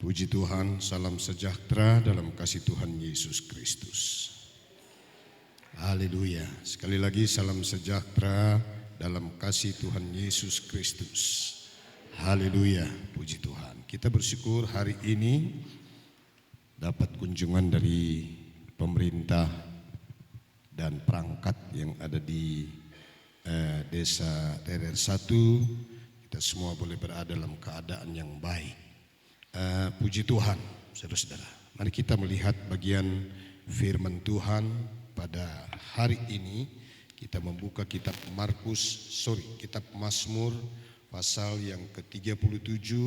Puji Tuhan, salam sejahtera dalam kasih Tuhan Yesus Kristus. Haleluya. Sekali lagi salam sejahtera dalam kasih Tuhan Yesus Kristus. Haleluya, puji Tuhan. Kita bersyukur hari ini dapat kunjungan dari pemerintah dan perangkat yang ada di desa Terer 1. Kita semua boleh berada dalam keadaan yang baik. Puji Tuhan, saudara-saudara. Mari kita melihat bagian firman Tuhan pada hari ini. Kita membuka kitab kitab Mazmur pasal yang ke-37,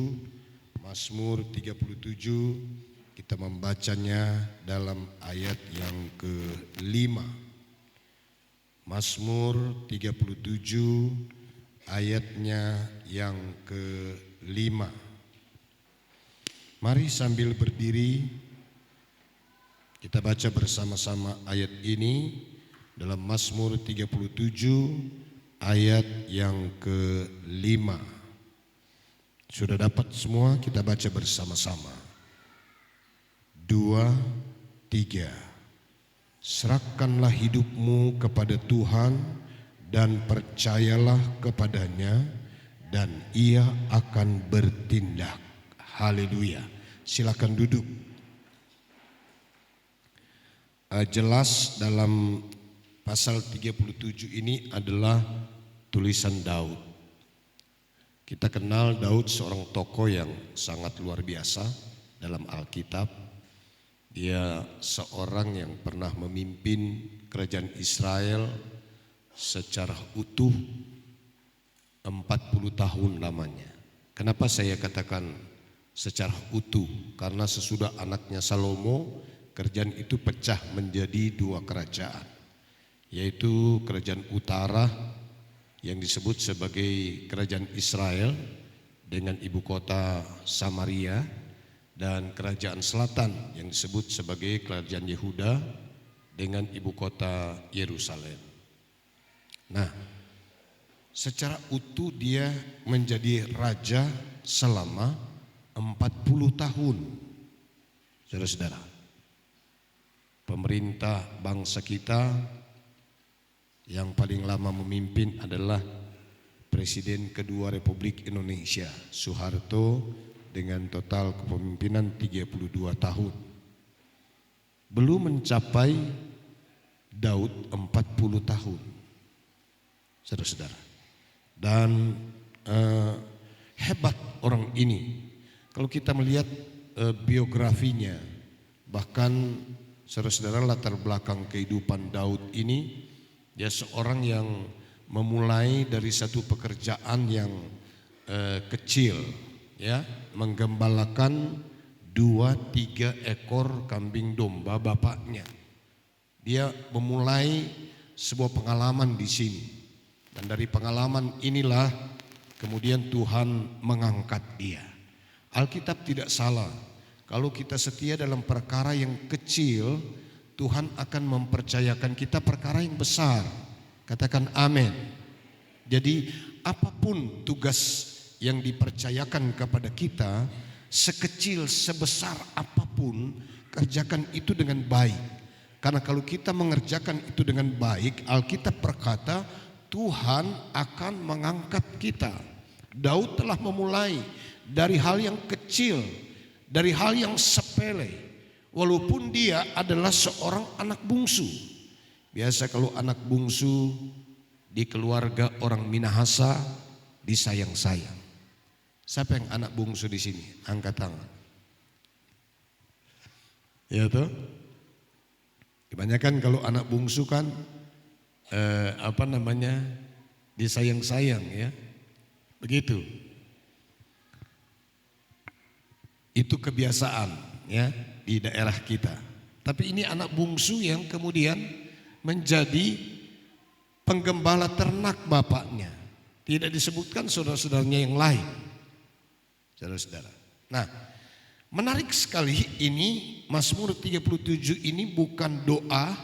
Mazmur 37. Kita membacanya dalam ayat yang ke-5. Mazmur 37 ayatnya yang ke-5. Mari sambil berdiri kita baca bersama-sama ayat ini dalam Mazmur 37 ayat yang ke-5. Sudah dapat semua? Kita baca bersama-sama. 2, 3. Serahkanlah hidupmu kepada Tuhan dan percayalah kepadanya dan Ia akan bertindak. Haleluya. Silakan duduk. Jelas dalam pasal 37 ini adalah tulisan Daud. Kita kenal Daud seorang tokoh yang sangat luar biasa dalam Alkitab. Dia seorang yang pernah memimpin kerajaan Israel secara utuh 40 tahun lamanya. Kenapa saya katakan secara utuh? Karena sesudah anaknya Salomo, kerajaan itu pecah menjadi 2 kerajaan, yaitu kerajaan utara yang disebut sebagai kerajaan Israel dengan ibu kota Samaria, dan kerajaan selatan yang disebut sebagai kerajaan Yehuda dengan ibu kota Yerusalem. Nah, secara utuh dia menjadi raja selama 40 tahun, saudara-saudara. Pemerintah bangsa kita yang paling lama memimpin adalah Presiden kedua Republik Indonesia, Soeharto, dengan total kepemimpinan 32 tahun. Belum mencapai Daud 40 tahun, saudara-saudara. Dan hebat orang ini. Kalau kita melihat biografinya, bahkan saudara-saudara, latar belakang kehidupan Daud ini, dia seorang yang memulai dari satu pekerjaan yang kecil, ya, menggembalakan 2-3 ekor kambing domba bapaknya. Dia memulai sebuah pengalaman di sini, dan dari pengalaman inilah kemudian Tuhan mengangkat dia. Alkitab tidak salah. Kalau kita setia dalam perkara yang kecil, Tuhan akan mempercayakan kita perkara yang besar. Katakan amin. Jadi apapun tugas yang dipercayakan kepada kita, sekecil sebesar apapun, kerjakan itu dengan baik. Karena kalau kita mengerjakan itu dengan baik, Alkitab berkata Tuhan akan mengangkat kita. Daud telah memulai dari hal yang kecil, dari hal yang sepele, walaupun dia adalah seorang anak bungsu. Biasa kalau anak bungsu di keluarga orang Minahasa disayang-sayang. Siapa yang anak bungsu di sini? Angkat tangan. Ya toh? Kebanyakan kalau anak bungsu kan disayang-sayang, ya. Begitu. Itu kebiasaan, ya, di daerah kita. Tapi ini anak bungsu yang kemudian menjadi penggembala ternak bapaknya. Tidak disebutkan saudara-saudaranya yang lain, saudara-saudara. Nah, menarik sekali ini Mazmur 37 ini bukan doa,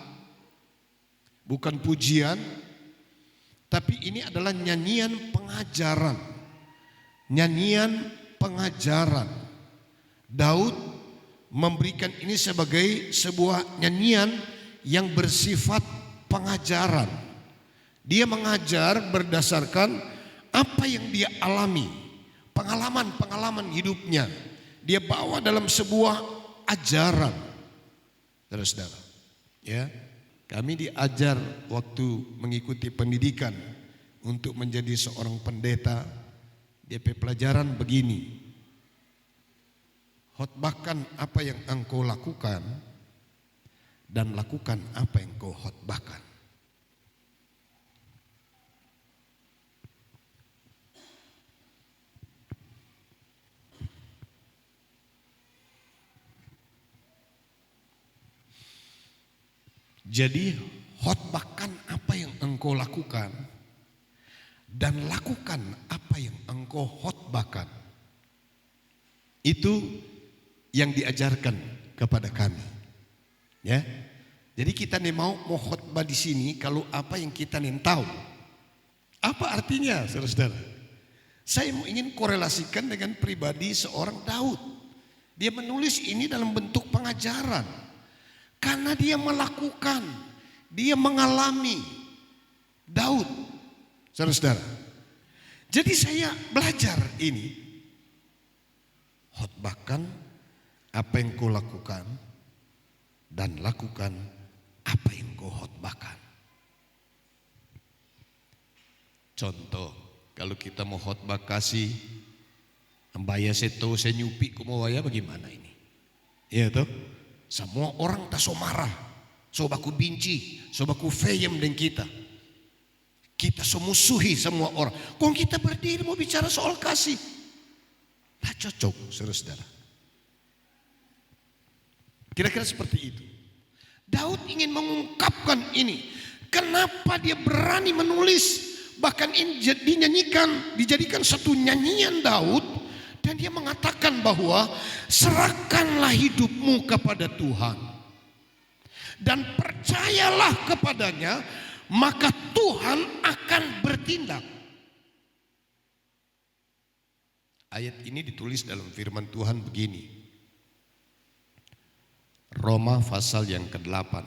bukan pujian, tapi ini adalah nyanyian pengajaran. Nyanyian pengajaran. Daud memberikan ini sebagai sebuah nyanyian yang bersifat pengajaran. Dia mengajar berdasarkan apa yang dia alami, pengalaman-pengalaman hidupnya. Dia bawa dalam sebuah ajaran. Saudara-saudara, ya, kami diajar waktu mengikuti pendidikan untuk menjadi seorang pendeta. DP pelajaran begini: khotbahkan apa yang engkau lakukan dan lakukan apa yang kau khotbahkan. Jadi khotbahkan apa yang engkau lakukan dan lakukan apa yang engkau khotbahkan. Itu yang diajarkan kepada kami. Ya. Jadi kita nih mau khotbah di sini kalau apa yang kita nih tahu. Apa artinya, saudara-saudara? Saya mau ingin korelasikan dengan pribadi seorang Daud. Dia menulis ini dalam bentuk pengajaran. Karena dia melakukan, dia mengalami. Daud, saudara-saudara. Jadi saya belajar ini. Khotbahkan apa yang kau lakukan dan lakukan apa yang kau khotbahkan. Contoh, kalau kita mau khotbah kasih ambaya seto senyupi kumawaya bagaimana ini? Iya toh? Semua orang tak so marah, so baku benci, so baku feyem dengan kita. Kita so musuhi semua orang. Kok kita berdiri mau bicara soal kasih? Tak cocok, saudara-saudara. Kira-kira seperti itu. Daud ingin mengungkapkan ini. Kenapa dia berani menulis? Bahkan ini dijadikan satu nyanyian Daud. Dan dia mengatakan bahwa serahkanlah hidupmu kepada Tuhan. Dan percayalah kepadanya, maka Tuhan akan bertindak. Ayat ini ditulis dalam firman Tuhan begini. Roma pasal yang ke-8.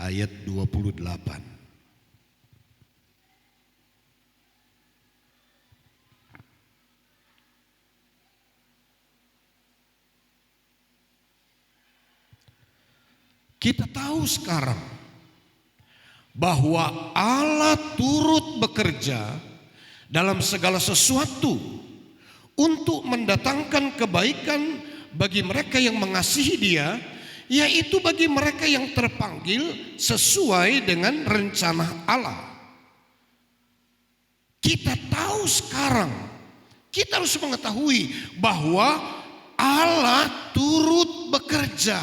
Ayat 28. Kita tahu sekarang bahwa Allah turut bekerja dalam segala sesuatu untuk mendatangkan kebaikan bagi mereka yang mengasihi Dia, yaitu bagi mereka yang terpanggil sesuai dengan rencana Allah. Kita tahu sekarang, kita harus mengetahui bahwa Allah turut bekerja.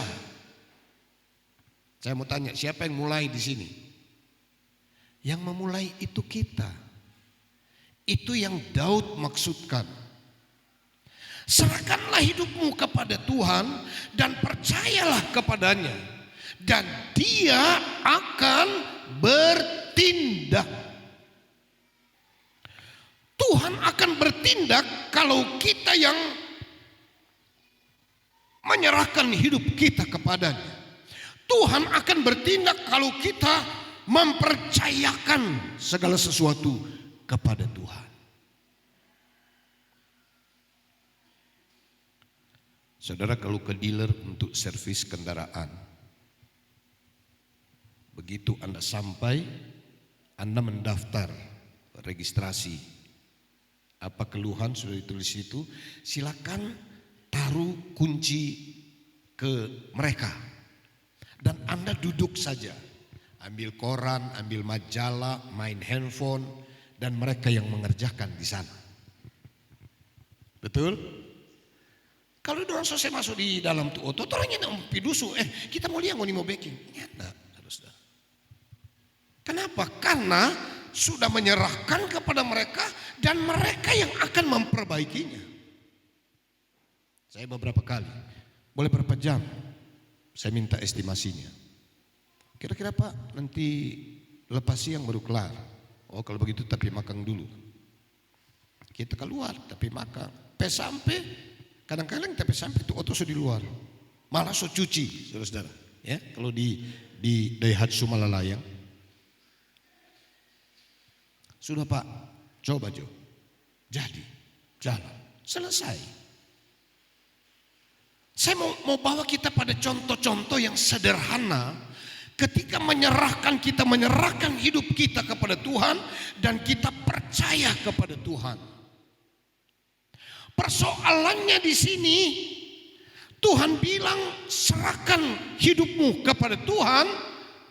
Saya mau tanya, siapa yang mulai di sini? Yang memulai itu kita. Itu yang Daud maksudkan. Serahkanlah hidupmu kepada Tuhan dan percayalah kepadanya. Dan Dia akan bertindak. Tuhan akan bertindak kalau kita yang menyerahkan hidup kita kepadanya. Tuhan akan bertindak kalau kita mempercayakan segala sesuatu kepada Tuhan. Saudara, kalau ke dealer untuk servis kendaraan, begitu Anda sampai, Anda mendaftar registrasi. Apa keluhan sudah ditulis itu, silakan taruh kunci ke mereka. Dan Anda duduk saja, ambil koran, ambil majalah, main handphone, dan mereka yang mengerjakan di sana. Betul? Kalau orang selesai masuk di dalam tu oto, orangnya nak pidusu, kita mau lihat mau backing. Nyata, saudara. Kenapa? Karena sudah menyerahkan kepada mereka dan mereka yang akan memperbaikinya. Saya beberapa kali, boleh berapa jam? Saya minta estimasinya. Kira-kira Pak, nanti lepas siang baru kelar. Oh kalau begitu tapi makan dulu. Kita keluar tapi makan. Sampai kadang-kadang tapi sampai itu otot di luar. Malah so cuci, saudara-saudara. Ya, kalau di Daihatsu Malalayang. Sudah Pak, coba Jo. Jadi, jalan, selesai. Saya mau bawa kita pada contoh-contoh yang sederhana ketika kita menyerahkan hidup kita kepada Tuhan dan kita percaya kepada Tuhan. Persoalannya di sini Tuhan bilang serahkan hidupmu kepada Tuhan.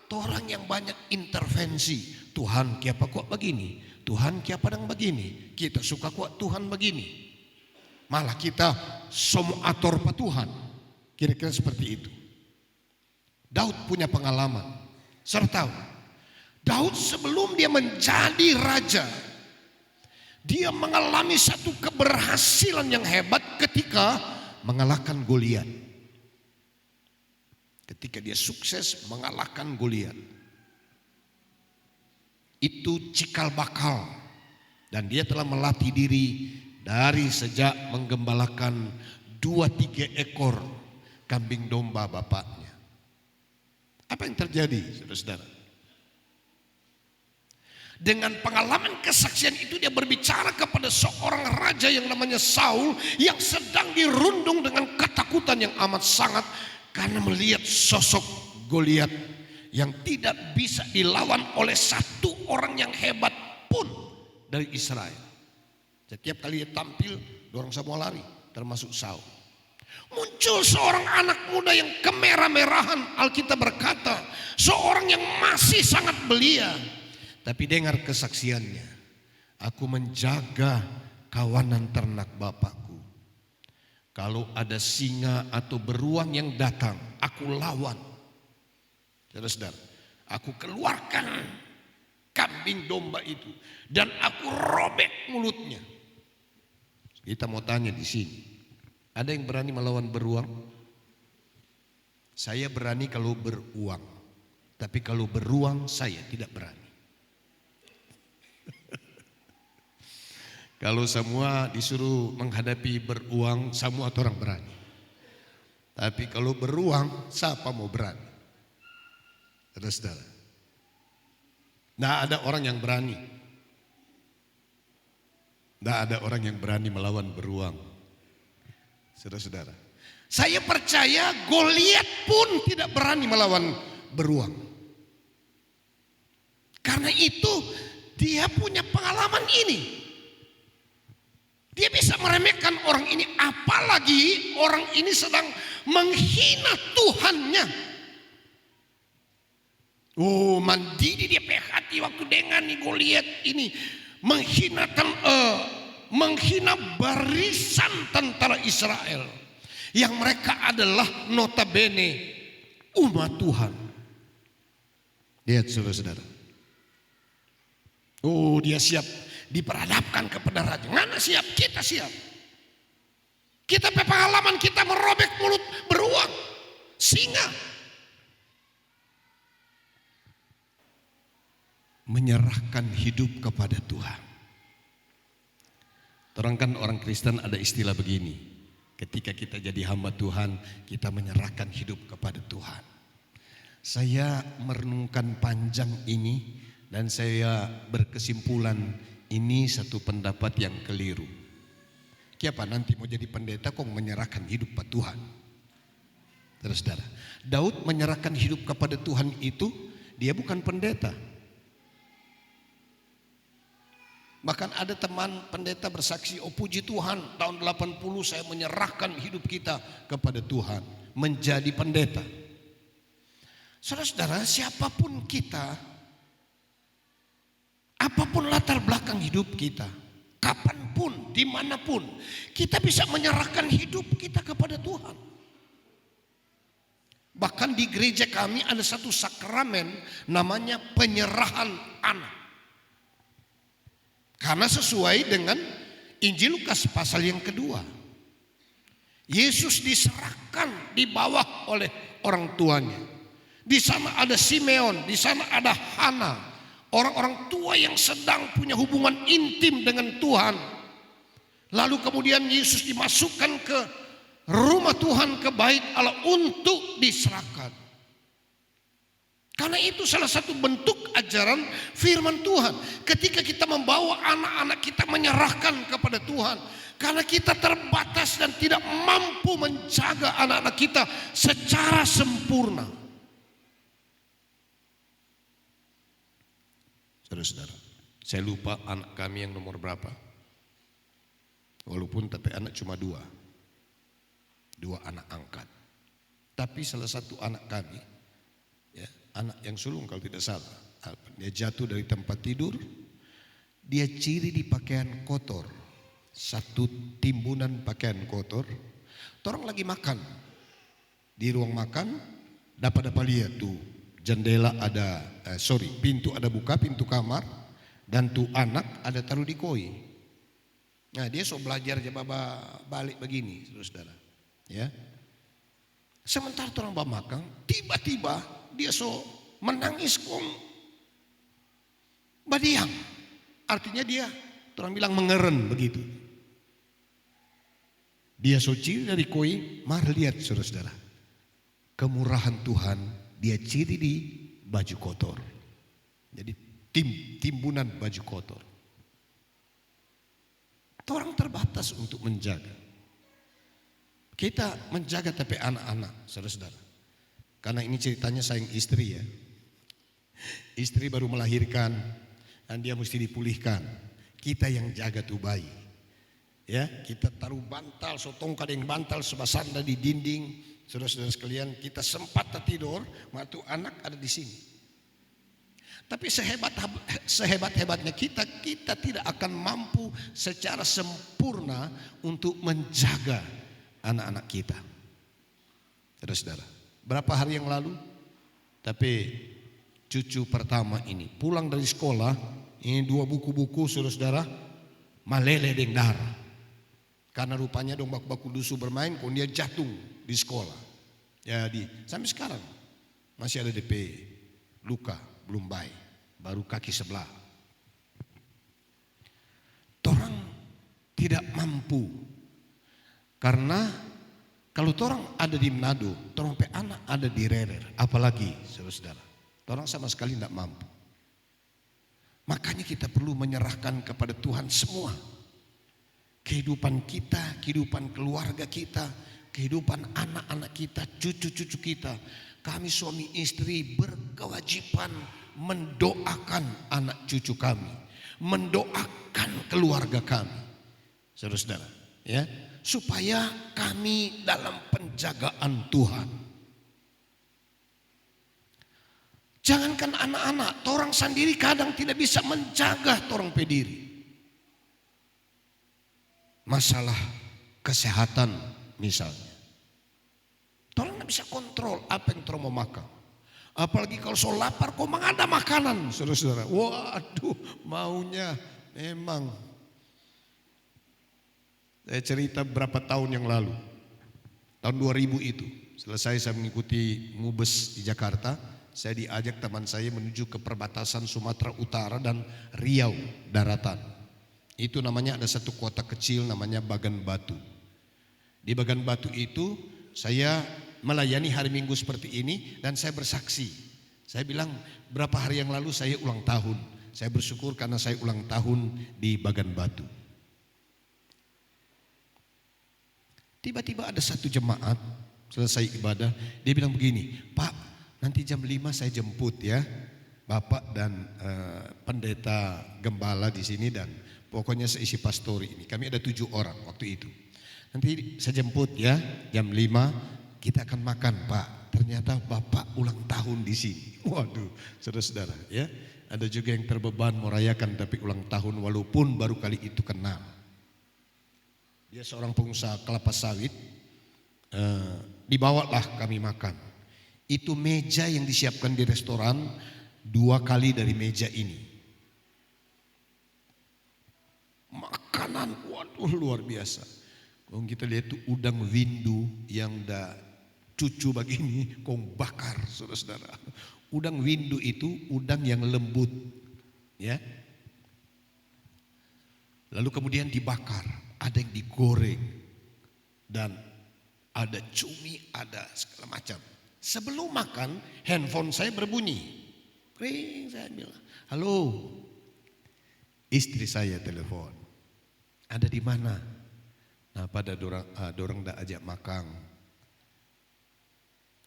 Orang yang banyak intervensi. Tuhan kiapa kok begini, Tuhan kiapa padang begini, kita suka kok Tuhan begini. Malah kita semua atur pak Tuhan. Kira-kira seperti itu. Daud punya pengalaman. Serta Daud sebelum dia menjadi raja, dia mengalami satu keberhasilan yang hebat ketika mengalahkan Goliat. Ketika dia sukses mengalahkan Goliat. Itu cikal bakal. Dan dia telah melatih diri dari sejak menggembalakan 2-3 ekor kambing domba bapaknya. Apa yang terjadi, saudara-saudara? Dengan pengalaman kesaksian itu dia berbicara kepada seorang raja yang namanya Saul yang sedang dirundung dengan ketakutan yang amat sangat karena melihat sosok Goliat yang tidak bisa dilawan oleh satu orang yang hebat pun dari Israel. Setiap kali dia tampil, dorong semua lari, termasuk Saul. Muncul seorang anak muda yang kemerah-merahan, Alkitab berkata, seorang yang masih sangat belia. Tapi dengar kesaksiannya, aku menjaga kawanan ternak bapakku. Kalau ada singa atau beruang yang datang, aku lawan. Saudara-saudara, aku keluarkan kambing domba itu dan aku robek mulutnya. Kita mau tanya di sini, ada yang berani melawan beruang? Saya berani kalau beruang, tapi kalau beruang saya tidak berani. Kalau semua disuruh menghadapi beruang, semua orang berani. Tapi kalau beruang, siapa mau berani? Saudara-saudara, nah ada orang yang berani. Tidak ada orang yang berani melawan beruang. Saudara-saudara, saya percaya Goliat pun tidak berani melawan beruang. Karena itu dia punya pengalaman ini. Dia bisa meremehkan orang ini, apalagi orang ini sedang menghina Tuhannya. Oh, mandiri dia hati waktu dengan nih Goliat ini menghina barisan tentara Israel yang mereka adalah notabene umat Tuhan. Lihat saudara-saudara. Oh, dia siap diperhadapkan kepada raja. Ngana siap, kita siap. Kita pengalaman kita merobek mulut beruang, singa. Menyerahkan hidup kepada Tuhan. Terangkan orang Kristen ada istilah begini. Ketika kita jadi hamba Tuhan, kita menyerahkan hidup kepada Tuhan. Saya merenungkan panjang ini dan saya berkesimpulan ini satu pendapat yang keliru. Kiapa nanti mau jadi pendeta kok menyerahkan hidup kepada Tuhan? Saudara-saudara, Daud menyerahkan hidup kepada Tuhan itu dia bukan pendeta. Bahkan ada teman pendeta bersaksi, oh puji Tuhan tahun 80 saya menyerahkan hidup kita kepada Tuhan. Menjadi pendeta. Saudara-saudara, siapapun kita, apapun latar belakang hidup kita, kapanpun, dimanapun, kita bisa menyerahkan hidup kita kepada Tuhan. Bahkan di gereja kami ada satu sakramen namanya penyerahan anak. Karena sesuai dengan Injil Lukas pasal yang kedua. Yesus diserahkan di bawah oleh orang tuanya. Di sana ada Simeon, di sana ada Hana. Orang-orang tua yang sedang punya hubungan intim dengan Tuhan. Lalu kemudian Yesus dimasukkan ke rumah Tuhan, ke bait Allah untuk diserahkan. Karena itu salah satu bentuk ajaran firman Tuhan. Ketika kita membawa anak-anak kita menyerahkan kepada Tuhan. Karena kita terbatas dan tidak mampu menjaga anak-anak kita secara sempurna. Saudara-saudara, saya lupa anak kami yang nomor berapa. Walaupun tapi anak cuma dua anak angkat. Tapi salah satu anak kami, ya, anak yang sulung kalau tidak salah, dia jatuh dari tempat tidur, dia ciri di pakaian kotor, satu timbunan pakaian kotor. Orang lagi makan di ruang makan, dapat lihat tuh jendela ada, pintu ada buka, pintu kamar, dan tuh anak ada taruh di koi. Nah dia so belajar aja balik begini, saudara. Ya, sementara orang makan, tiba-tiba dia so menangis kong badiang. Artinya dia, orang bilang mengeren begitu. Dia so ciri dari koi, mari lihat saudara. Kemurahan Tuhan, dia ciri di baju kotor. Jadi timbunan baju kotor. Orang terbatas untuk menjaga. Kita menjaga tapi anak-anak, saudara-saudara. Karena ini ceritanya sayang istri ya. Istri baru melahirkan dan dia mesti dipulihkan. Kita yang jaga tuh bayi. Ya, kita taruh bantal, sotong kadang bantal sebasanda di dinding. Saudara-saudara sekalian, kita sempat tidur, waktu anak ada di sini. Tapi sehebat-hebatnya kita tidak akan mampu secara sempurna untuk menjaga anak-anak kita. Saudara-saudara, berapa hari yang lalu, tapi cucu pertama ini pulang dari sekolah, ini 2 buku-buku saudara-saudara, malele deng darah. Karena rupanya dong baku-baku dusu bermain, kok dia jatuh di sekolah. Jadi sampai sekarang masih ada DP, luka belum baik, baru kaki sebelah. Orang tidak mampu karena kalau orang ada di Manado, orang pe anak ada di Rerer, apalagi saudara-saudara, orang sama sekali tidak mampu. Makanya kita perlu menyerahkan kepada Tuhan semua. Kehidupan kita, kehidupan keluarga kita, kehidupan anak-anak kita, cucu-cucu kita. Kami suami istri berkewajiban mendoakan anak cucu kami, mendoakan keluarga kami, saudara-saudara, ya, supaya kami dalam penjagaan Tuhan. Jangankan anak-anak, orang sendiri kadang tidak bisa menjaga orang pediri. Masalah kesehatan misalnya, orang tidak bisa kontrol apa yang orang mau makan. Apalagi kalau so lapar, kok ada makanan, saudara-saudara. Waduh, maunya memang. Saya cerita berapa tahun yang lalu, tahun 2000 itu, selesai saya mengikuti Mubes di Jakarta, saya diajak teman saya menuju ke perbatasan Sumatera Utara dan Riau daratan. Itu namanya ada satu kota kecil namanya Bagan Batu. Di Bagan Batu itu saya melayani hari Minggu seperti ini dan saya bersaksi. Saya bilang berapa hari yang lalu saya ulang tahun. Saya bersyukur karena saya ulang tahun di Bagan Batu. Tiba-tiba ada satu jemaat selesai ibadah, dia bilang begini, Pak, nanti jam 5 saya jemput ya, Bapak dan pendeta gembala di sini dan pokoknya seisi pastori ini. Kami ada 7 orang waktu itu. Nanti saya jemput ya, jam 5 kita akan makan Pak. Ternyata Bapak ulang tahun di sini. Waduh, saudara-saudara ya. Ada juga yang terbeban merayakan tapi ulang tahun walaupun baru kali itu kenal. Dia seorang pengusaha kelapa sawit. Dibawalah kami makan. Itu meja yang disiapkan di restoran 2 kali dari meja ini. Makanan, waduh luar biasa. Kalau kita lihat tuh udang windu yang dah cucu begini, kong bakar, saudara-saudara. Udang windu itu udang yang lembut, ya. Lalu kemudian dibakar. ada yang digoreng, dan ada cumi, ada segala macam. Sebelum makan, handphone saya berbunyi. Ring, saya bilang, halo, istri saya telepon. Ada di mana? Nah, pada dorang dah ajak makan.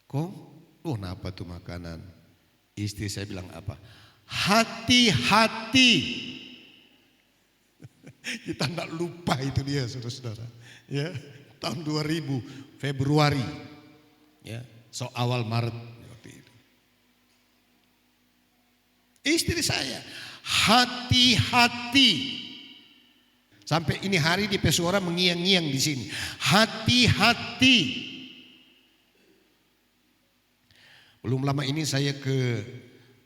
Kok? Oh, napa tuh makanan? Istri saya bilang apa? Hati-hati. Kita tidak lupa itu dia, saudara-saudara. Ya, tahun 2000 Februari, ya, awal Maret waktu itu. Istri saya, hati-hati. Sampai ini hari di Pesuara mengiang-ngiang di sini. Hati-hati. Belum lama ini saya ke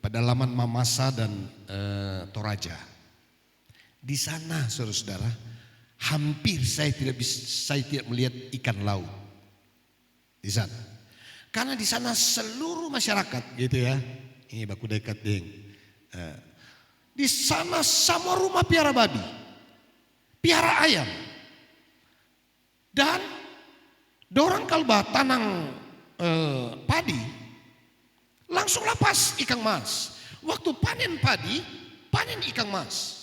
pedalaman Mamasa dan Toraja. Di sana, saudara-saudara, hampir saya tidak melihat ikan laut di sana. Karena di sana seluruh masyarakat, gitu ya. Ini baku dekat deng. Di sana semua rumah piara babi, piara ayam, dan dorang kalba tanang padi, langsung lepas ikan mas. Waktu panen padi, panen ikan mas.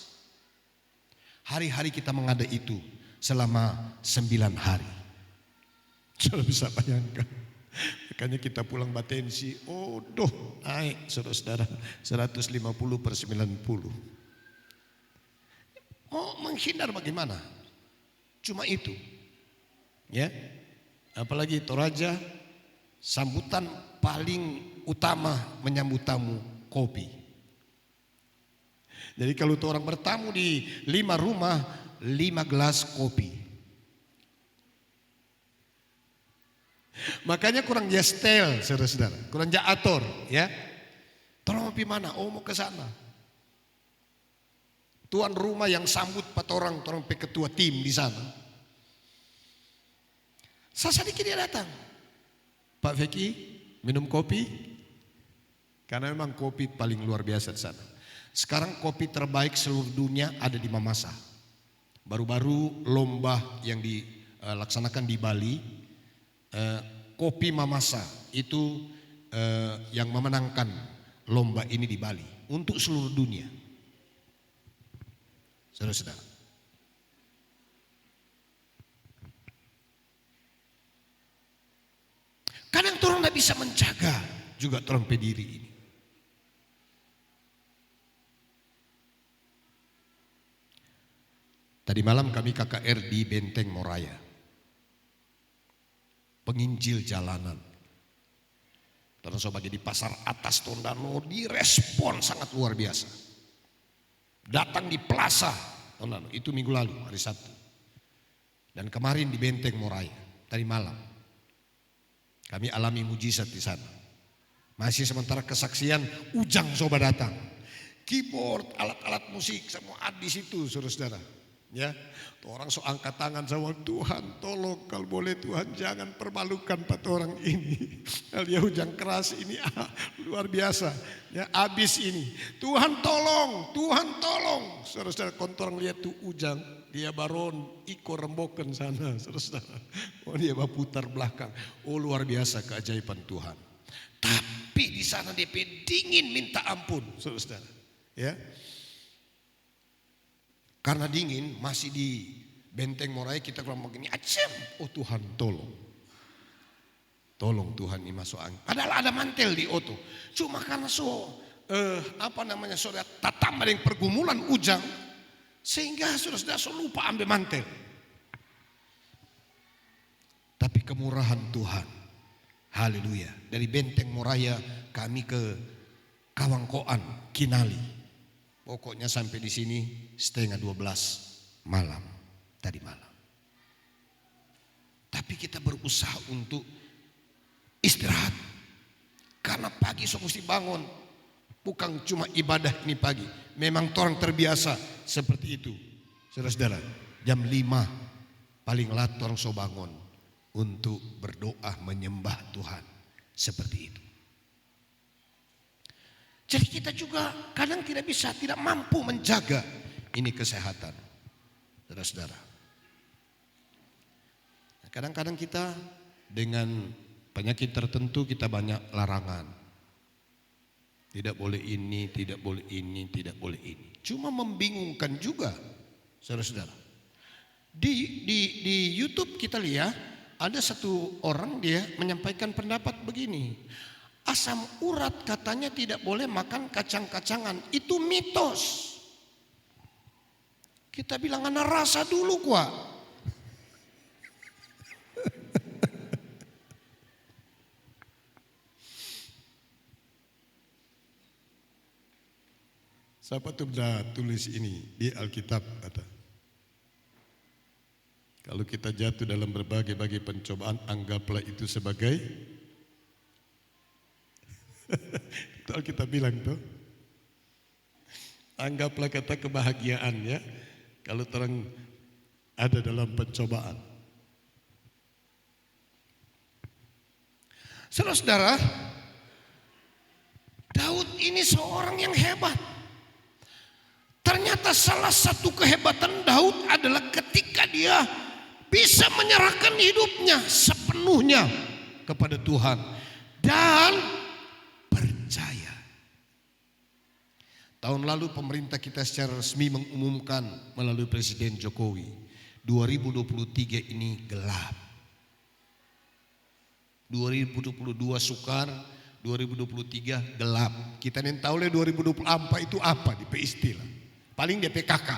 Hari-hari kita mengada itu selama 9 hari. Sudah bisa bayangkan. Makanya kita pulang Batensi, oh doh naik saudara-saudara 150/90. Mau menghindar bagaimana? Cuma itu. Ya. Apalagi Toraja, sambutan paling utama menyambut tamu kopi. Jadi kalau tuh orang bertamu di 5 rumah, 5 gelas kopi. Makanya kurang gestel, saudara-saudara, kurang jaator, ya. Tolong pergi mana? Oh, mau ke sana. Tuan rumah yang sambut orang ketua tim di sana. Sedikit dia datang. Pak Feki, minum kopi? Karena memang kopi paling luar biasa di sana. Sekarang kopi terbaik seluruh dunia ada di Mamasa. Baru-baru lomba yang dilaksanakan di Bali, kopi Mamasa itu yang memenangkan lomba ini di Bali untuk seluruh dunia. Saudara-saudara. Kadang orang tidak bisa menjaga juga orang pediri ini. Tadi malam kami KKR di Benteng Moraya. Penginjil jalanan. Terus sebagai di pasar atas Tondano direspon sangat luar biasa. Datang di Plaza Tondano, itu minggu lalu hari Sabtu. Dan kemarin di Benteng Moraya, tadi malam. Kami alami mujizat di sana. Masih sementara kesaksian Ujang coba datang. Keyboard, alat-alat musik semua ada di situ, saudara-saudara. Ya, orang so angkat tangan sama Tuhan, tolong kalau boleh Tuhan jangan permalukan 4 orang ini. Dia Ujang keras ini luar biasa. Ya, abis ini. Tuhan tolong, Tuhan tolong. Saudara-saudara, kontorang lihat tuh Ujang, dia baron iko remboken sana, saudara-saudara. Oh, dia putar belakang. Oh, luar biasa keajaiban Tuhan. Tapi di sana DP dingin minta ampun, saudara-saudara. Ya. Karena dingin masih di Benteng Moraya kita kalau begini acem. Oh Tuhan tolong. Tolong Tuhan ini masuk angin. Padahal ada mantel di oto. Cuma karena saudara tatambah dengan pergumulan Ujang. Sehingga saudara lupa ambil mantel. Tapi kemurahan Tuhan. Haleluya. Dari Benteng Moraya kami ke Kawangkoan, Kinali. Pokoknya sampai di sini 11:30 malam tadi malam. Tapi kita berusaha untuk istirahat. Karena pagi so mesti bangun. Bukan cuma ibadah ini pagi. Memang orang terbiasa seperti itu. Saudara-saudara, jam 5 paling lat orang so bangun untuk berdoa menyembah Tuhan. Seperti itu. Jadi kita juga kadang tidak mampu menjaga ini kesehatan. Saudara-saudara. Kadang-kadang kita dengan penyakit tertentu kita banyak larangan. Tidak boleh ini, tidak boleh ini, tidak boleh ini. Cuma membingungkan juga, saudara-saudara. Di YouTube kita lihat ada satu orang dia menyampaikan pendapat begini. Asam urat katanya tidak boleh makan kacang-kacangan. Itu mitos. Kita bilang anak rasa dulu kuat. Siapa tuh udah tulis ini di Alkitab kata. Kalau kita jatuh dalam berbagai-bagai pencobaan, anggaplah itu sebagai itu Alkitab bilang tuh. Anggaplah kata kebahagiaan ya. Kalau orang ada dalam pencobaan. Saudara-saudara, Daud ini seorang yang hebat. Ternyata salah satu kehebatan Daud adalah ketika dia bisa menyerahkan hidupnya sepenuhnya kepada Tuhan dan percaya. Tahun lalu pemerintah kita secara resmi mengumumkan melalui Presiden Jokowi, 2023 ini gelap. 2022 sukar, 2023 gelap. Kita yang tahu lah 2024 itu apa di istilah. Paling dia PKK,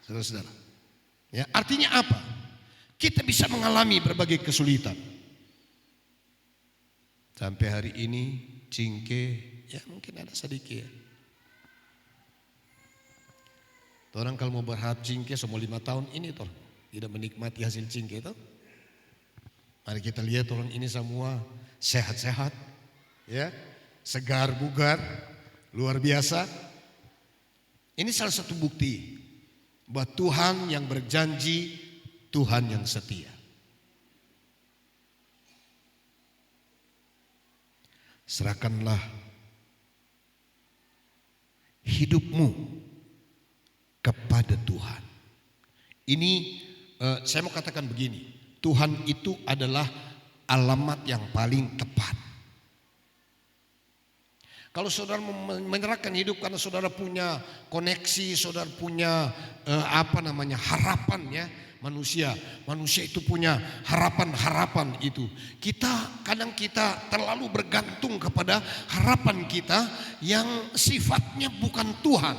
saudara-saudara. Ya, artinya apa? Kita bisa mengalami berbagai kesulitan. Sampai hari ini cingke, ya mungkin ada sedikit. Orang kalau mau berharap cingke semua 5 tahun ini toh tidak menikmati hasil cingke itu. Mari kita lihat orang ini semua sehat-sehat, ya, segar bugar, luar biasa. Ini salah satu bukti bahwa Tuhan yang berjanji, Tuhan yang setia. Serahkanlah hidupmu kepada Tuhan. Ini saya mau katakan begini, Tuhan itu adalah alamat yang paling tepat. Kalau saudara menyerahkan hidup karena saudara punya koneksi, saudara punya harapan ya, manusia itu punya harapan itu. Kadang kita terlalu bergantung kepada harapan kita yang sifatnya bukan Tuhan.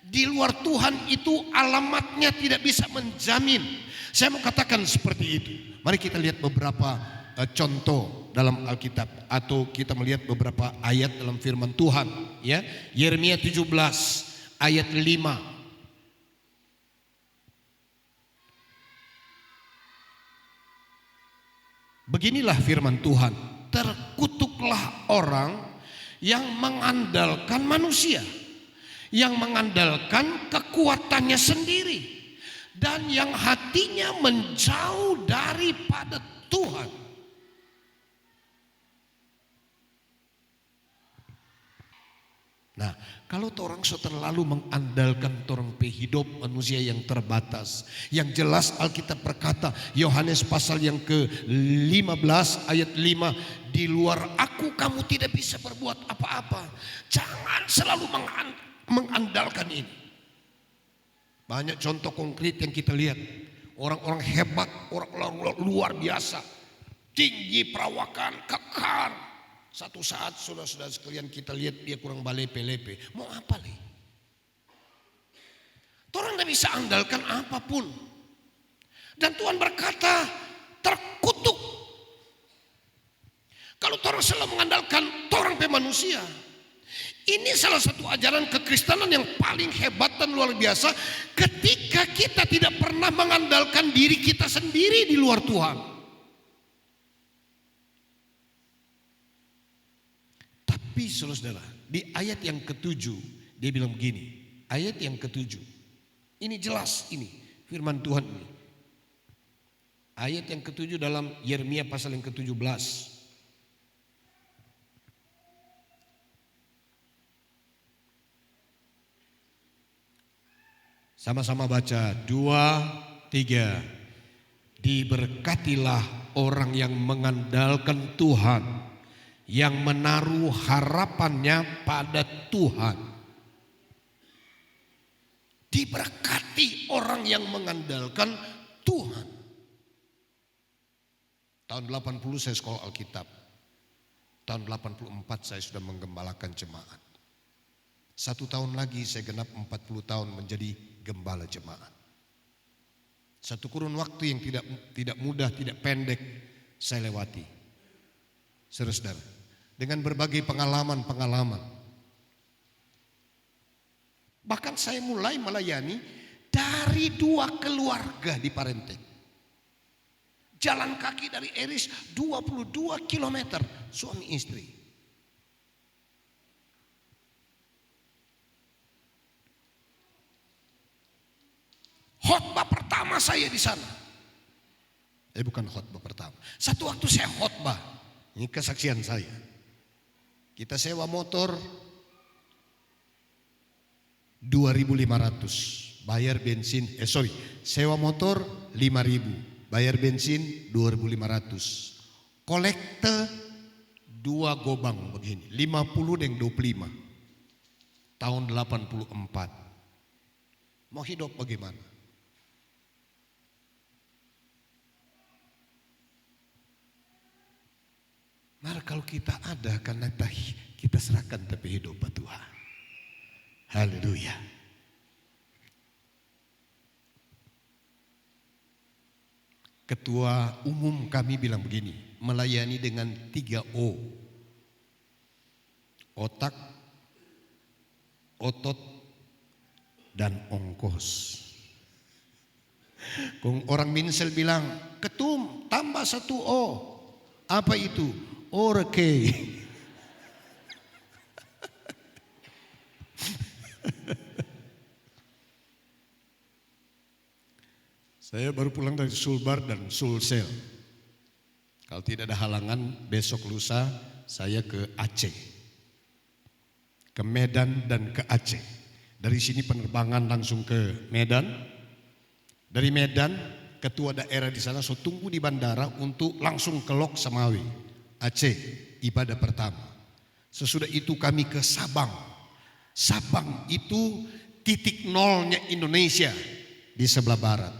Di luar Tuhan itu alamatnya tidak bisa menjamin. Saya mau katakan seperti itu. Mari kita lihat beberapa contoh dalam Alkitab atau kita melihat beberapa ayat dalam firman Tuhan ya. Yeremia 17 ayat 5. Beginilah firman Tuhan, terkutuklah orang yang mengandalkan manusia, yang mengandalkan kekuatannya sendiri, dan yang hatinya menjauh daripada Tuhan. Nah, kalau orang terlalu mengandalkan orang hidup manusia yang terbatas, yang jelas Alkitab berkata, Yohanes pasal yang ke-15 ayat 5, di luar aku kamu tidak bisa berbuat apa-apa. Jangan selalu mengandalkan ini. Banyak contoh konkret yang kita lihat, orang-orang hebat, orang-orang luar biasa, tinggi perawakan, kekar. Satu saat saudara-saudara sekalian kita lihat dia kurang balepe-lepe. Mau apa nih? Orang tidak bisa andalkan apapun. Dan Tuhan berkata terkutuk. Kalau orang selalu mengandalkan orang manusia. Ini salah satu ajaran kekristenan yang paling hebat dan luar biasa. Ketika kita tidak pernah mengandalkan diri kita sendiri di luar Tuhan. Tapi saudara, di ayat yang ke-7 dia bilang begini, ayat yang ke-7 ini jelas, ini firman Tuhan ini. Ayat yang ke-7 dalam Yeremia pasal yang ke-17. Sama-sama baca, 2, 3. Diberkatilah orang yang mengandalkan Tuhan, yang menaruh harapannya pada Tuhan. Diberkati orang yang mengandalkan Tuhan. Tahun 80 saya sekolah Alkitab. Tahun 84 saya sudah menggembalakan jemaat. 1 tahun lagi saya genap 40 tahun menjadi gembala jemaat. Satu kurun waktu yang tidak mudah, tidak pendek saya lewati. Saudara-saudara, dengan berbagai pengalaman-pengalaman. Bahkan saya mulai melayani dari 2 keluarga di Parenteng. Jalan kaki dari Eris 22 km, suami istri. Khotbah pertama saya di sana. Bukan khotbah pertama. Satu waktu saya khotbah, ini kesaksian saya. Kita sewa motor 2.500, bayar bensin, sewa motor 5.000, bayar bensin 2.500. Kolekte 2 gobang begini, 50 dan 25. Tahun 84. Mau hidup bagaimana? Mari kalau kita ada, karena kita serahkan tapi hidup Tuhan. Haleluya. Ketua umum kami bilang begini, melayani dengan 3 O. Otak, otot, dan ongkos. Orang Minsel bilang, ketum tambah 1 O. Apa itu? Orke. Saya baru pulang dari Sulbar dan Sulsel. Kalau tidak ada halangan, besok lusa saya ke Aceh. Ke Medan dan ke Aceh. Dari sini penerbangan langsung ke Medan. Dari Medan, ketua daerah di sana tunggu di bandara untuk langsung ke Lok Samawi, Aceh, ibadah pertama. Sesudah itu kami ke Sabang. Sabang itu titik nolnya Indonesia di sebelah barat.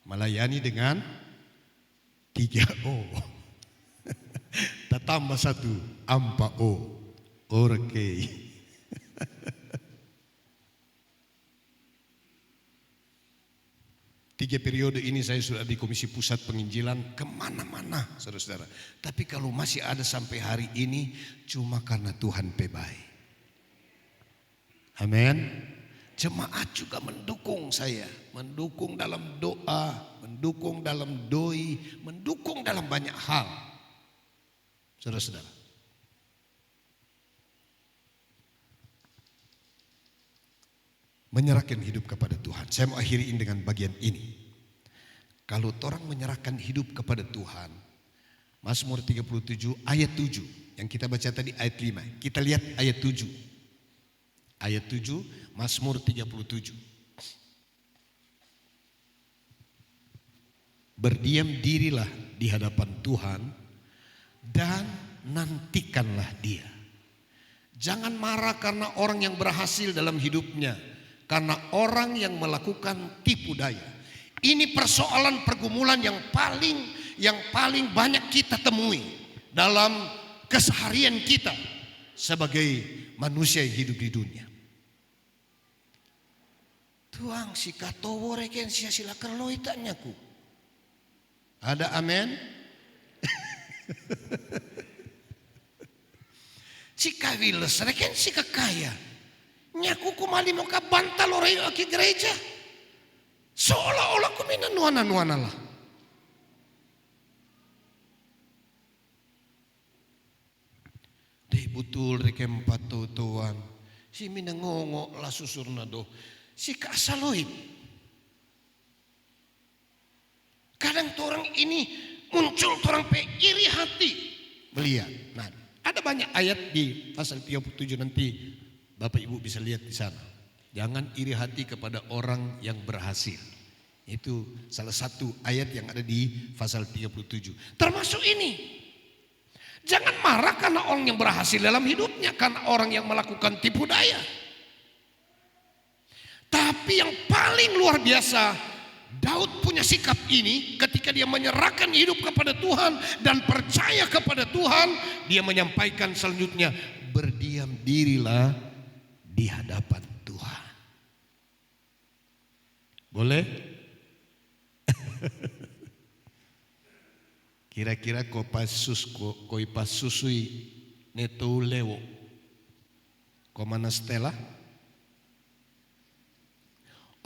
Melayani dengan 3 O. Tambah 1, ampa O. Orke. Tiga periode ini saya sudah di Komisi Pusat Penginjilan kemana-mana, saudara-saudara. Tapi kalau masih ada sampai hari ini, cuma karena Tuhan baik. Amin. Jemaat juga mendukung saya, mendukung dalam doa, mendukung dalam doi, mendukung dalam banyak hal, saudara-saudara. Menyerahkan hidup kepada Tuhan. Saya mau akhiri dengan bagian ini. Kalau orang menyerahkan hidup kepada Tuhan, Mazmur 37 ayat 7 yang kita baca tadi ayat 5. Kita lihat ayat 7. Ayat 7 Mazmur 37. Berdiam dirilah di hadapan Tuhan dan nantikanlah Dia. Jangan marah karena orang yang berhasil dalam hidupnya, karena orang yang melakukan tipu daya. Ini persoalan pergumulan yang paling banyak kita temui dalam keseharian kita sebagai manusia yang hidup di dunia. Tuang si katowo reken sia silakan lo itanyaku. Ada amin? Si kawiles reken si kekaya. Nyaku kumali mau ka bantal orang aki gereja. Seolah-olah kumina nuana-nuana lah. Deh betul rekem patutuan. Si mina ngongo lah susurna do. Si kasaloid. Kadang orang ini muncul orang pe iri hati melihat. Nah, ada banyak ayat di pasal 37 nanti Bapak Ibu bisa lihat di sana. Jangan iri hati kepada orang yang berhasil. Itu salah satu ayat yang ada di pasal 37. Termasuk ini. Jangan marah karena orang yang berhasil dalam hidupnya, karena orang yang melakukan tipu daya. Tapi yang paling luar biasa, Daud punya sikap ini ketika dia menyerahkan hidup kepada Tuhan dan percaya kepada Tuhan. Dia menyampaikan selanjutnya, berdiam dirilah di hadapan Tuhan. Boleh? Kira-kira koi pasusui neto lewo. Komana Stella?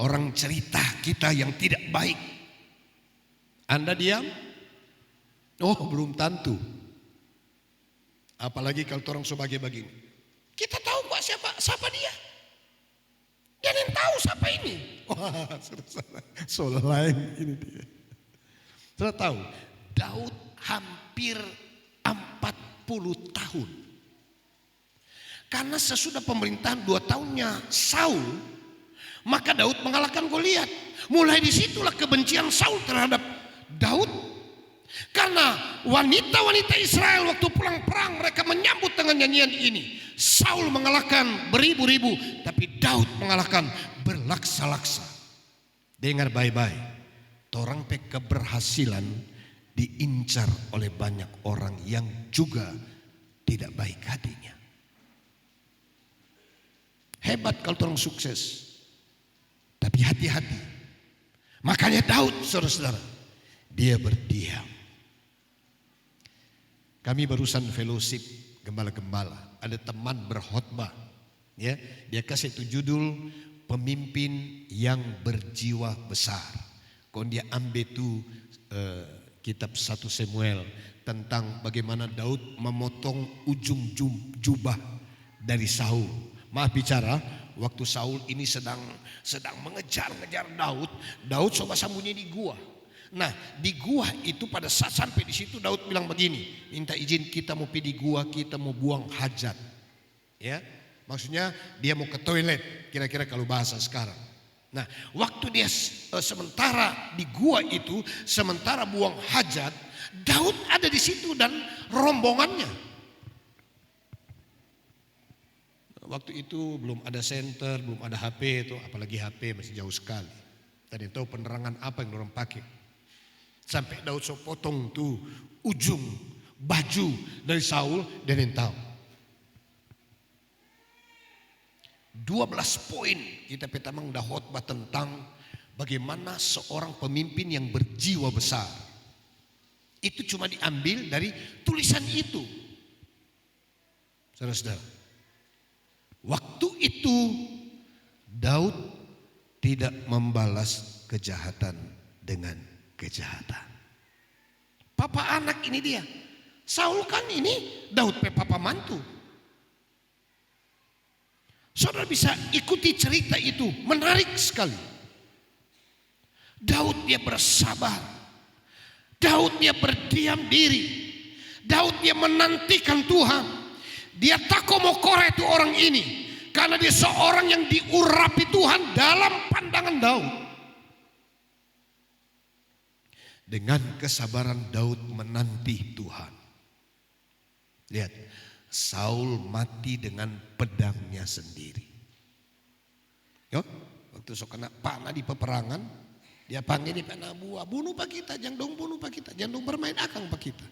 Orang cerita kita yang tidak baik. Anda diam? Oh, belum tentu. Apalagi kalau orang sebagai begini. Kita tahu kok siapa dia. Dia yang tahu siapa ini. Wah, soal lain ini dia. Sudah tahu, Daud hampir 40 tahun. Karena sesudah pemerintahan 2 tahunnya Saul, maka Daud mengalahkan Goliat. Mulai disitulah kebencian Saul terhadap Daud. Karena wanita-wanita Israel waktu pulang perang mereka menyambut dengan nyanyian ini. Saul mengalahkan beribu-ribu, tapi Daud mengalahkan berlaksa-laksa. Dengar baik-baik, torang pe keberhasilan diincar oleh banyak orang yang juga tidak baik hatinya. Hebat kalau orang sukses, tapi hati-hati. Makanya Daud, saudara-saudara, dia berdiam. Kami barusan fellowship gembala-gembala, ada teman berkhotbah, ya, dia kasih itu judul pemimpin yang berjiwa besar. Kalau dia ambil itu kitab 1 Samuel tentang bagaimana Daud memotong ujung jubah dari Saul. Maaf bicara, waktu Saul ini sedang mengejar-ngejar Daud, Daud coba sembunyi di gua. Nah, di gua itu pada saat sampai di situ Daud bilang begini, minta izin kita mau pergi di gua, kita mau buang hajat. Ya, maksudnya dia mau ke toilet, kira-kira kalau bahasa sekarang. Nah, waktu dia sementara di gua itu, sementara buang hajat, Daud ada di situ dan rombongannya. Waktu itu belum ada senter, belum ada HP itu, apalagi HP masih jauh sekali. Tadi tahu penerangan apa yang orang pakai. Sampai Daud so potong tuh ujung baju dari Saul, dan yang tahu. 12 poin kita petamang dah khotbah tentang bagaimana seorang pemimpin yang berjiwa besar. Itu cuma diambil dari tulisan itu. Saudara-saudara, waktu itu Daud tidak membalas kejahatan dengan kejahatan. Papa anak ini dia. Saul kan ini Daud pe papa mantu. Saudara bisa ikuti cerita itu, menarik sekali. Daud dia bersabar. Daud dia berdiam diri. Daud dia menantikan Tuhan. Dia takomokore itu orang ini, karena dia seorang yang diurapi Tuhan dalam pandangan Daud. Dengan kesabaran Daud menanti Tuhan. Lihat, Saul mati dengan pedangnya sendiri. Yo, waktu sok kena panah di peperangan, dia panggil di panah buah, bunuh pak kita, jangan dong bunuh pak kita, jangan dong bermain akang pak kita.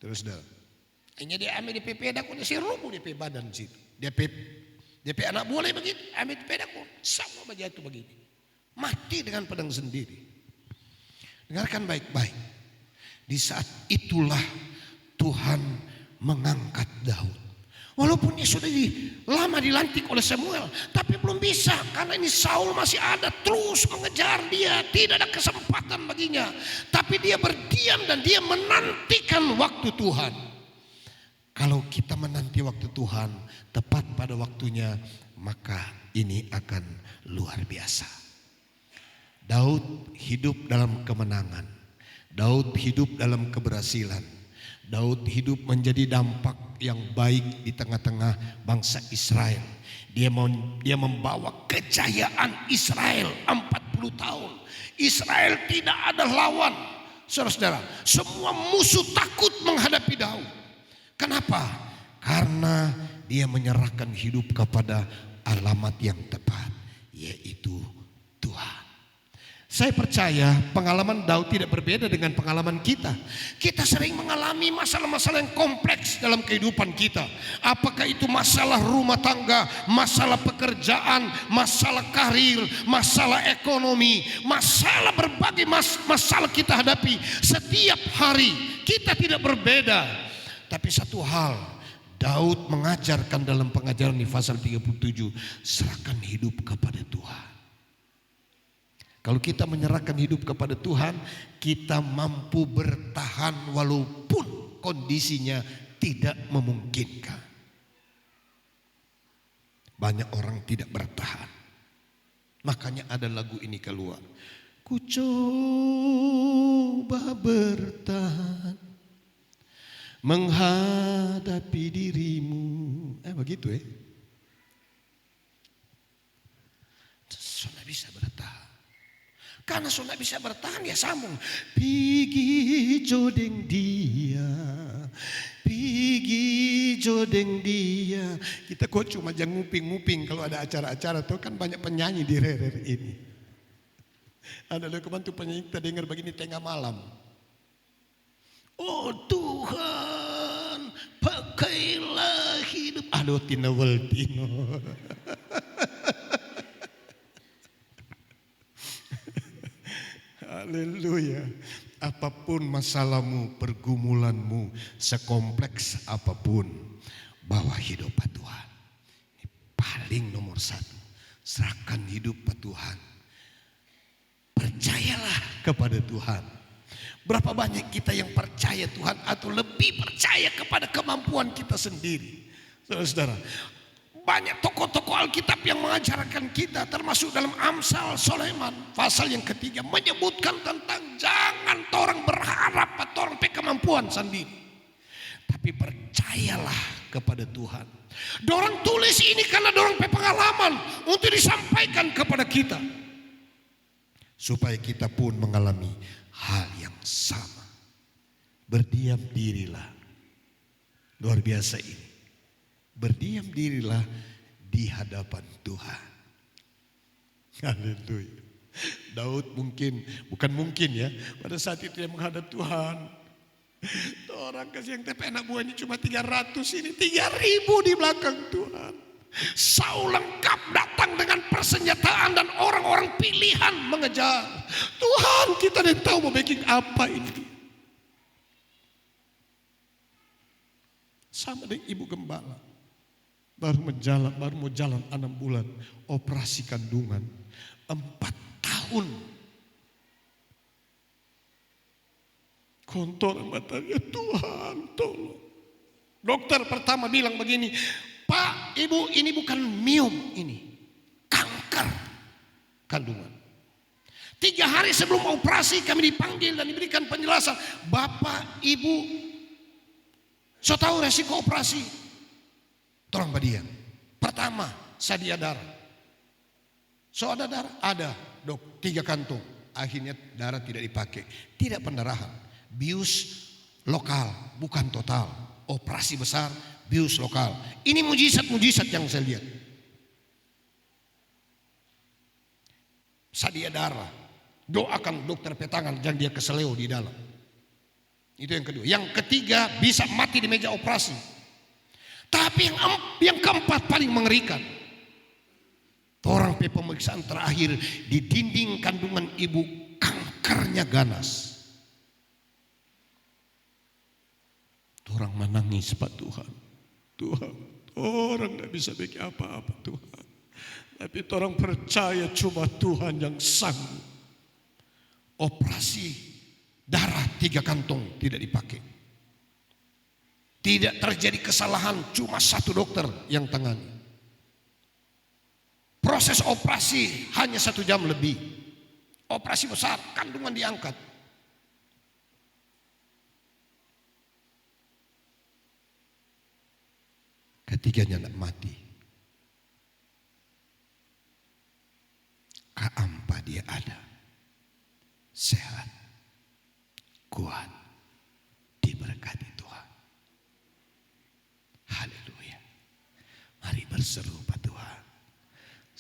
Terus dah, hanya dia ambil di pepeda, dia si rubuh di badan situ. Dia anak boleh begitu, ambil di pepeda, sama begitu begini, mati dengan pedang sendiri. Dengarkan baik-baik. Di saat itulah Tuhan mengangkat Daud. Walaupun dia sudah lama dilantik oleh Samuel, tapi belum bisa karena ini Saul masih ada terus mengejar dia, tidak ada kesempatan baginya. Tapi dia berdiam dan dia menantikan waktu Tuhan. Kalau kita menanti waktu Tuhan tepat pada waktunya, maka ini akan luar biasa. Daud hidup dalam kemenangan. Daud hidup dalam keberhasilan. Daud hidup menjadi dampak yang baik di tengah-tengah bangsa Israel. Dia membawa kejayaan Israel 40 tahun. Israel tidak ada lawan. Saudara-saudara, semua musuh takut menghadapi Daud. Kenapa? Karena dia menyerahkan hidup kepada alamat yang tepat, yaitu Tuhan. Saya percaya pengalaman Daud tidak berbeda dengan pengalaman kita. Kita sering mengalami masalah-masalah yang kompleks dalam kehidupan kita. Apakah itu masalah rumah tangga, masalah pekerjaan, masalah karir, masalah ekonomi, masalah berbagai masalah kita hadapi setiap hari. Kita tidak berbeda. Tapi satu hal, Daud mengajarkan dalam pengajaran di pasal 37, serahkan hidup kepada Tuhan. Kalau kita menyerahkan hidup kepada Tuhan, kita mampu bertahan walaupun kondisinya tidak memungkinkan. Banyak orang tidak bertahan. Makanya ada lagu ini keluar. Ku coba bertahan menghadapi dirimu. Begitu ya. Sudah bisa bertahan. Karena sudah bisa bertahan ya sambung. Pigi jodeng dia, pigi jodeng dia. Kita kok cuma jangan nguping-nguping kalau ada acara-acara tuh kan banyak penyanyi di RR ini. Ada dokumen tuh penyanyi kita dengar begini tengah malam. Oh Tuhan, pakailah hidup. Aduh Tina Weltino. Haleluya. Apapun masalahmu, pergumulanmu, sekompleks apapun, bawa hidup pada Tuhan. Ini paling nomor satu. Serahkan hidup pada Tuhan. Percayalah kepada Tuhan. Berapa banyak kita yang percaya Tuhan atau lebih percaya kepada kemampuan kita sendiri. Saudara-saudara, banyak tokoh-tokoh Alkitab yang mengajarkan kita, termasuk dalam Amsal Sulaiman pasal yang ketiga menyebutkan tentang jangan orang berharap atau orang kemampuan sendiri, tapi percayalah kepada Tuhan. Dorang tulis ini karena dorang pengalaman untuk disampaikan kepada kita, supaya kita pun mengalami hal yang sama. Berdiam dirilah, luar biasa ini. Berdiam dirilah di hadapan Tuhan. Haleluya. Daud bukan mungkin ya, pada saat itu dia menghadap Tuhan. Orang kasih yang TP anak buah ini cuma 300, ini 3.000 di belakang Tuhan. Saul lengkap datang dengan persenjataan dan orang-orang pilihan mengejar. Tuhan, kita tidak tahu mau bikin apa ini. Sama dengan ibu gembala. Baru mau jalan 6 bulan, operasi kandungan 4 tahun. Kontor matanya, Tuhan tolong. Dokter pertama bilang begini, Pak, Ibu, ini bukan miom, ini kanker kandungan. 3 hari sebelum operasi kami dipanggil dan diberikan penjelasan, Bapak, Ibu, so tahu resiko operasi. Tolong badian. Pertama, sadia darah. So ada darah? Ada, dok, 3 kantung. Akhirnya darah tidak dipakai. Tidak pendarahan. Bius lokal, bukan total. Operasi besar, bius lokal. Ini mujizat-mujizat yang saya lihat. Sadia darah. Doakan dokter petangan, jangan dia keseleo di dalam. Itu yang kedua. Yang ketiga, bisa mati di meja operasi. Tapi yang keempat paling mengerikan. Orang pemeriksaan terakhir di dinding kandungan ibu, kankernya ganas. Orang menangis Pak Tuhan. Tuhan, orang tidak bisa bikin apa-apa Tuhan. Tapi orang percaya cuma Tuhan yang sanggup. Operasi darah 3 kantong tidak dipakai. Tidak terjadi kesalahan, cuma 1 dokter yang tangani. Proses operasi hanya 1 jam lebih. Operasi besar, kandungan diangkat. Ketiganya nak mati. Keempat dia ada.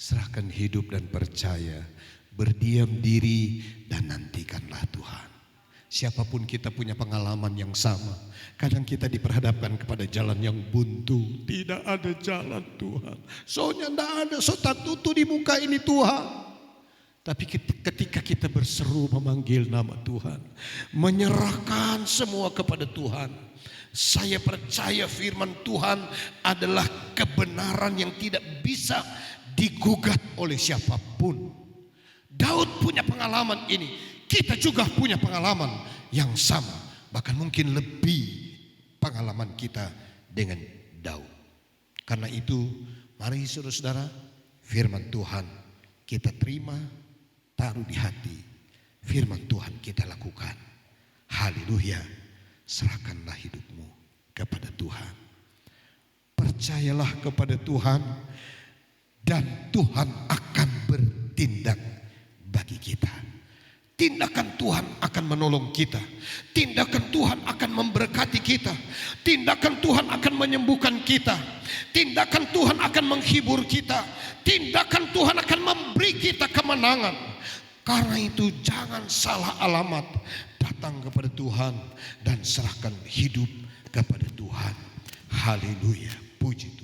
serahkan hidup dan percaya, berdiam diri dan nantikanlah Tuhan. Siapapun kita punya pengalaman yang sama. Kadang kita diperhadapkan kepada jalan yang buntu. Tidak ada jalan Tuhan. Soalnya tidak ada sotak tutu di muka ini Tuhan. Tapi ketika kita berseru memanggil nama Tuhan, menyerahkan semua kepada Tuhan, saya percaya firman Tuhan adalah kebenaran yang tidak bisa digugat oleh siapapun. Daud punya pengalaman ini, kita juga punya pengalaman yang sama, bahkan mungkin lebih pengalaman kita dengan Daud. Karena itu, mari saudara-saudara, firman Tuhan kita terima, taruh di hati, firman Tuhan kita lakukan. Haleluya, serahkanlah hidupmu kepada Tuhan. Percayalah kepada Tuhan dan Tuhan akan bertindak bagi kita. Tindakan Tuhan akan menolong kita. Tindakan Tuhan akan memberkati kita. Tindakan Tuhan akan menyembuhkan kita. Tindakan Tuhan akan menghibur kita. Tindakan Tuhan akan memberi kita kemenangan. Karena itu jangan salah alamat. Datang kepada Tuhan dan serahkan hidup kepada Tuhan. Haleluya, puji Tuhan.